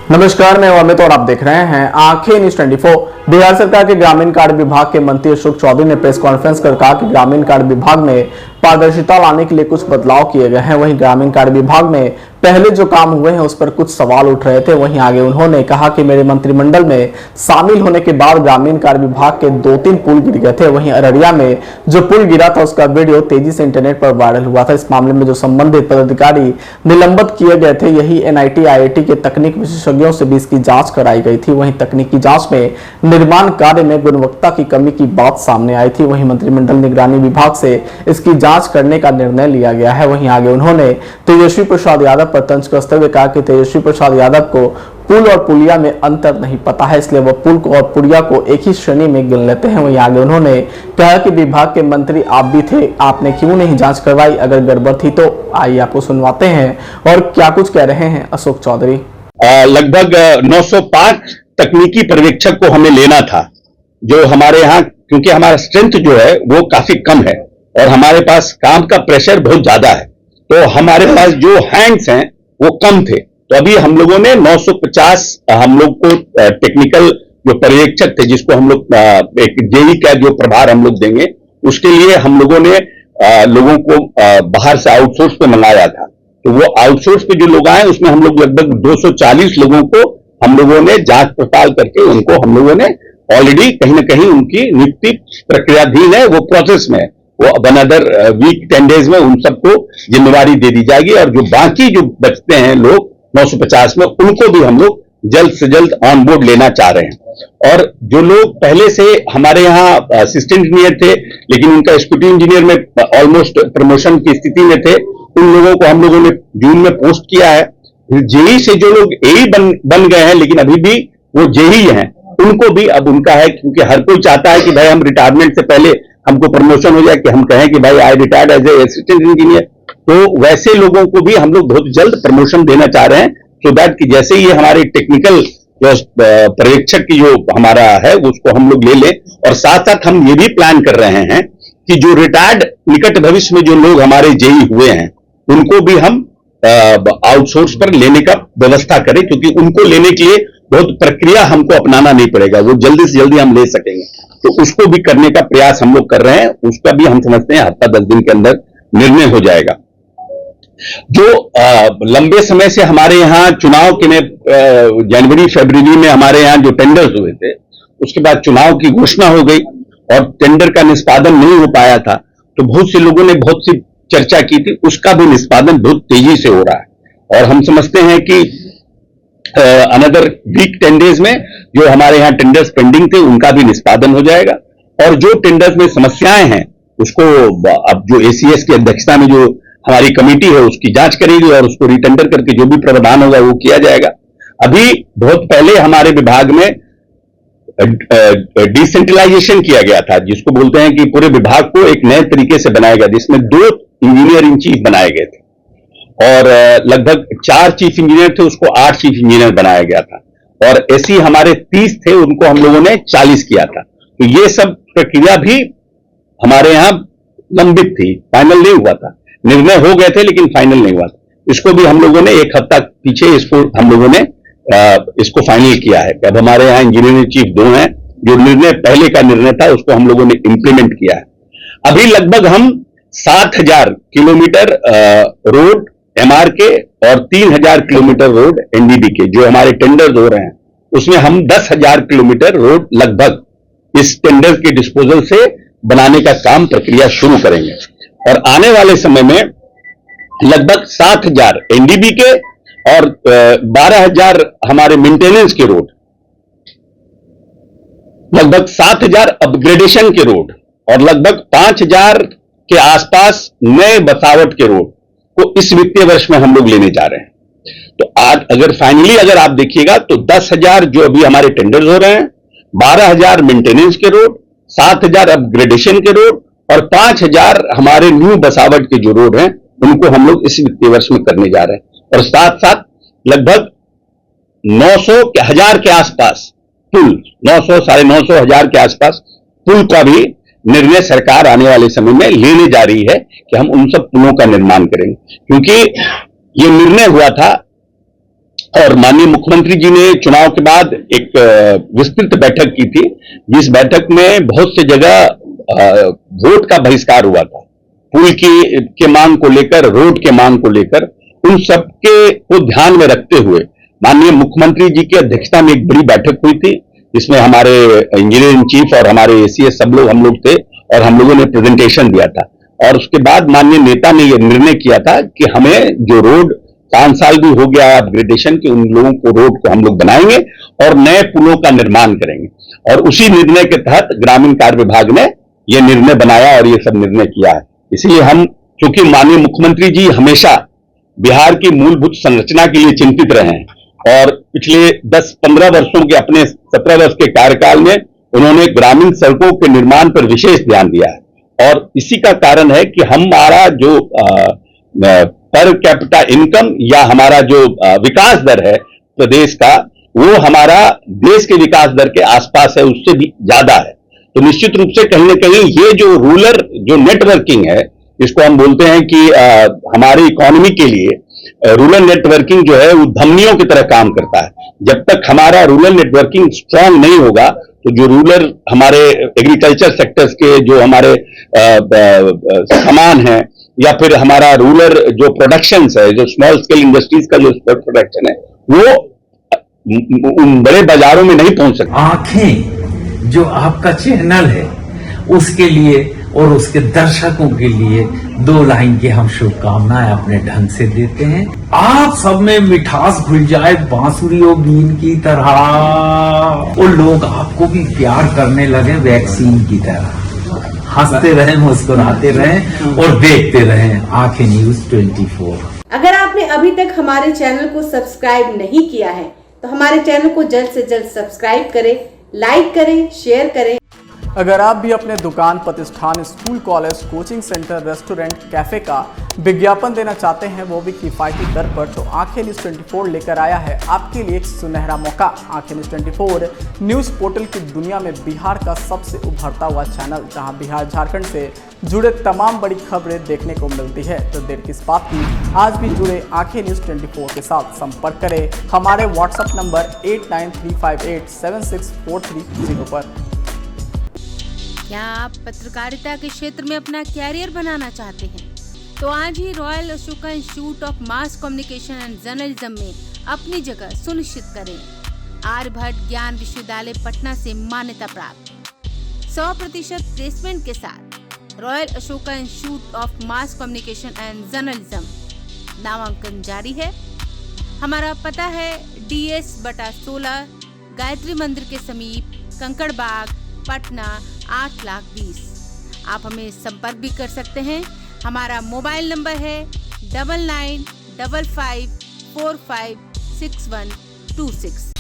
नमस्कार, मैं अमित और आप देख रहे हैं आंखें न्यूज 24। बिहार सरकार के ग्रामीण कार्य विभाग के मंत्री अशोक चौधरी ने प्रेस कॉन्फ्रेंस कर कहा कि ग्रामीण कार्य विभाग में पारदर्शिता लाने के लिए कुछ बदलाव किए गए हैं। वहीं ग्रामीण कार्य विभाग में पहले जो काम हुए हैं उस पर कुछ सवाल उठ रहे थे। वहीं आगे उन्होंने कहा कि मेरे मंत्रिमंडल में शामिल होने के बाद ग्रामीण कार्य विभाग के 2-3 पुल गिर गए थे। वहीं अररिया में जो पुल गिरा था उसका वीडियो तेजी से इंटरनेट पर वायरल हुआ था। इस मामले में जो संबंधित पदाधिकारी निलंबित किए गए थे, यही NIT IIT के तकनीक विशेषज्ञों से भी इसकी जांच कराई गई थी। वहीं तकनीकी जांच में निर्माण कार्य में गुणवत्ता की कमी की बात सामने आई थी। वहीं मंत्रिमंडल निगरानी विभाग से इसकी जांच करने का निर्णय लिया गया है। वहीं आगे उन्होंने तेजस्वी प्रसाद यादव पर तंज कसते हुए कहा कि तेजस्वी प्रसाद यादव को पुल और पुलिया में अंतर नहीं पता है, इसलिए वह पुल को और पुलिया को एक ही श्रेणी में गिन लेते हैं। वहीं आगे उन्होंने कहा कि विभाग के मंत्री आप भी थे, आपने क्यों नहीं जांच करवाई? अगर गड़बड़ थी तो आइए आपको सुनवाते हैं और क्या कुछ कह रहे हैं अशोक चौधरी। लगभग 905 तकनीकी पर्यवेक्षक को हमें लेना था, जो हमारे यहाँ, क्योंकि हमारा स्ट्रेंथ जो है वो काफी कम है और हमारे पास काम का प्रेशर बहुत ज्यादा है, तो हमारे पास जो हैंड्स हैं वो कम थे। तो अभी हम लोगों ने 950 हम लोग को टेक्निकल जो पर्यवेक्षक थे, जिसको हम लोग एक जेई का जो प्रभार हम लोग देंगे, उसके लिए हम लोगों ने लोगों को बाहर से आउटसोर्स पे मंगाया था। तो वो आउटसोर्स पे जो लोग आए उसमें हम लोग लगभग 240 लोगों को हम लोगों ने जांच पड़ताल करके उनको हम लोगों ने ऑलरेडी कहीं ना कहीं उनकी नियुक्ति प्रक्रियाधीन है, वो प्रोसेस में है। वो अनदर वीक 10 डेज में उन सबको जिम्मेवारी दे दी जाएगी और जो बाकी जो बचते हैं लोग 950 में, उनको भी हम लोग जल्द से जल्द ऑन बोर्ड लेना चाह रहे हैं। और जो लोग पहले से हमारे यहाँ असिस्टेंट इंजीनियर थे लेकिन उनका एक्जीक्यूटिव इंजीनियर में ऑलमोस्ट प्रमोशन की स्थिति में थे, उन लोगों को हम लोगों ने जून में पोस्ट किया है। जेई से जो लोग एई बन गए हैं लेकिन अभी भी वो जेई हैं, उनको भी अब उनका है, क्योंकि हर कोई चाहता है कि भाई हम रिटायरमेंट से पहले हमको प्रमोशन हो जाए, कि हम कहें कि भाई I retired as a assistant engineer. तो वैसे लोगों को भी हम लोग बहुत जल्द प्रमोशन देना चाह रहे हैं, सो दैट कि जैसे ही हमारे टेक्निकल जो पर्यवेक्षक की जो हमारा है उसको हम लोग ले लें। और साथ साथ हम ये भी प्लान कर रहे हैं कि जो रिटायर्ड निकट भविष्य में जो लोग हमारे जेई हुए हैं उनको भी हम आउटसोर्स पर लेने का व्यवस्था करें, क्योंकि उनको लेने के लिए बहुत प्रक्रिया हमको अपनाना नहीं पड़ेगा, वो जल्दी से जल्दी हम ले सकेंगे। तो उसको भी करने का प्रयास हम लोग कर रहे हैं। उसका भी हम समझते हैं हफ्ता 10 दिन के अंदर निर्णय हो जाएगा। जो लंबे समय से हमारे यहाँ चुनाव के में जनवरी फरवरी में हमारे यहाँ जो टेंडर्स हुए थे, उसके बाद चुनाव की घोषणा हो गई और टेंडर का निष्पादन नहीं हो पाया था, तो बहुत से लोगों ने बहुत सी चर्चा की थी, उसका भी निष्पादन बहुत तेजी से हो रहा है। और हम समझते हैं कि अनदर वीक 10 डेज में जो हमारे यहाँ टेंडर्स पेंडिंग थे उनका भी निष्पादन हो जाएगा। और जो टेंडर्स में समस्याएं हैं उसको अब जो ACS की अध्यक्षता में जो हमारी कमेटी है उसकी जांच करेगी और उसको रिटेंडर करके जो भी प्रावधान होगा वो किया जाएगा। अभी बहुत पहले हमारे विभाग में डिसेंट्रलाइजेशन किया गया था, जिसको बोलते हैं कि पूरे विभाग को एक नए तरीके से बनाया गया, जिसमें 2 इंजीनियर इन चीफ बनाए गए थे और लगभग 4 चीफ इंजीनियर थे, उसको 8 चीफ इंजीनियर बनाया गया था। और ऐसी हमारे 30 थे, उनको हम लोगों ने 40 किया था। तो ये सब प्रक्रिया भी हमारे यहाँ लंबित थी, फाइनल नहीं हुआ था। निर्णय हो गए थे लेकिन फाइनल नहीं हुआ था। इसको भी हम लोगों ने एक हफ्ता पीछे इसको हम लोगों ने इसको फाइनल किया है। अब हमारे यहाँ इंजीनियरिंग चीफ 2 हैं, जो निर्णय पहले का निर्णय था उसको हम लोगों ने इंप्लीमेंट किया है। अभी लगभग हम 7,000 किलोमीटर रोड MR के और 3,000 किलोमीटर रोड NDB के जो हमारे टेंडर्स हो रहे हैं, उसमें हम 10,000 किलोमीटर रोड लगभग इस टेंडर के डिस्पोजल से बनाने का काम प्रक्रिया शुरू करेंगे। और आने वाले समय में लगभग 7,000 NDB के और 12,000 हमारे मेंटेनेंस के रोड, लगभग 7,000 अपग्रेडेशन के रोड और लगभग 5,000 के आसपास नए बसावट के रोड को इस वित्तीय वर्ष में हम लोग लेने जा रहे हैं। तो आज अगर फाइनली अगर आप देखिएगा तो 10,000 जो अभी हमारे टेंडर्स हो रहे हैं, 12,000 मेंटेनेंस के रोड, 7,000 अपग्रेडेशन के रोड और 5,000 हमारे न्यू बसावट के जो रोड हैं उनको हम लोग इस वित्तीय वर्ष में करने जा रहे हैं। और साथ साथ लगभग 900 के 1000 के आसपास पुल, 900 950 1000 के आसपास पुल का भी निर्णय सरकार आने वाले समय में लेने जा रही है कि हम उन सब पुलों का निर्माण करेंगे। क्योंकि ये निर्णय हुआ था और माननीय मुख्यमंत्री जी ने चुनाव के बाद एक विस्तृत बैठक की थी, जिस बैठक में बहुत से जगह वोट का बहिष्कार हुआ था, पुल के मांग को लेकर, रोड के मांग को लेकर, उन सबके को ध्यान में रखते हुए माननीय मुख्यमंत्री जी की अध्यक्षता में एक बड़ी बैठक हुई थी, जिसमें हमारे इंजीनियर इन चीफ और हमारे एसीएस सब लोग हम लोग थे और हम लोगों ने प्रेजेंटेशन दिया था। और उसके बाद माननीय नेता ने यह निर्णय किया था कि हमें जो रोड 5 साल भी हो गया अपग्रेडेशन के, उन लोगों को रोड को हम लोग बनाएंगे और नए पुलों का निर्माण करेंगे। और उसी निर्णय के तहत ग्रामीण कार्य विभाग ने यह निर्णय बनाया और ये सब निर्णय किया है। इसलिए हम, क्योंकि माननीय मुख्यमंत्री जी हमेशा बिहार की मूलभूत संरचना के लिए चिंतित रहे हैं और पिछले 10-15 वर्षों के, अपने 17 वर्ष के कार्यकाल में उन्होंने ग्रामीण सड़कों के निर्माण पर विशेष ध्यान दिया है। और इसी का कारण है कि हमारा जो पर कैपिटा इनकम या हमारा जो विकास दर है प्रदेश का, वो हमारा देश के विकास दर के आसपास है, उससे भी ज्यादा है। तो निश्चित रूप से कहीं ना कहीं ये जो रूरल जो नेटवर्किंग है, इसको हम बोलते हैं कि हमारी इकोनॉमी के लिए रूरल नेटवर्किंग जो है वो धमनियों की तरह काम करता है। जब तक हमारा रूरल नेटवर्किंग स्ट्रांग नहीं होगा तो जो रूरल हमारे एग्रीकल्चर सेक्टर्स के जो हमारे सामान है या फिर हमारा रूरल जो प्रोडक्शन है, जो स्मॉल स्केल इंडस्ट्रीज का जो प्रोडक्शन है, वो उन बड़े बाजारों में नहीं पहुंच सकता। आंखें जो आपका चैनल है उसके लिए और उसके दर्शकों के लिए 2 लाइन की हम शुभकामनाएं अपने ढंग से देते हैं। आप सब में मिठास घुल जाए बांसुरी और बीन की तरह, और लोग आपको भी प्यार करने लगे वैक्सीन की तरह। हंसते रहें, मुस्कुराते रहें और देखते रहें आंखें न्यूज 24। अगर आपने अभी तक हमारे चैनल को सब्सक्राइब नहीं किया है तो हमारे चैनल को जल्द से जल्द सब्सक्राइब करें, लाइक करें, शेयर करें। अगर आप भी अपने दुकान, प्रतिष्ठान, school, college, coaching centre, restaurant, cafe का विज्ञापन देना चाहते हैं, वो भी किफायती दर पर, तो आंखें न्यूज़ 24 लेकर आया है आपके लिए एक सुनहरा मौका। आंखें न्यूज़ 24 न्यूज़ पोर्टल की दुनिया में बिहार का सबसे उभरता हुआ चैनल, जहां बिहार झारखंड से जुड़े तमाम बड़ी खबरें देखने को मिलती है। तो देर किस बात की, आज भी जुड़े आंखें न्यूज़ 24 के साथ। संपर्क करें हमारे व्हाट्सएप नंबर 8935876430 पर। क्या आप पत्रकारिता के क्षेत्र में अपना कैरियर बनाना चाहते हैं? तो आज ही royal Ashoka institute of mass communication and journalism में अपनी जगह सुनिश्चित करें। आर्यभट्ट ज्ञान विश्वविद्यालय पटना से मान्यता प्राप्त 100% प्लेसमेंट के साथ royal Ashoka institute of mass communication and journalism नामांकन जारी है। हमारा पता है DS/16 गायत्री मंदिर के समीप, कंकड़ बाग, पटना 8,20,000। आप हमें संपर्क भी कर सकते हैं। हमारा मोबाइल नंबर है 9955456126।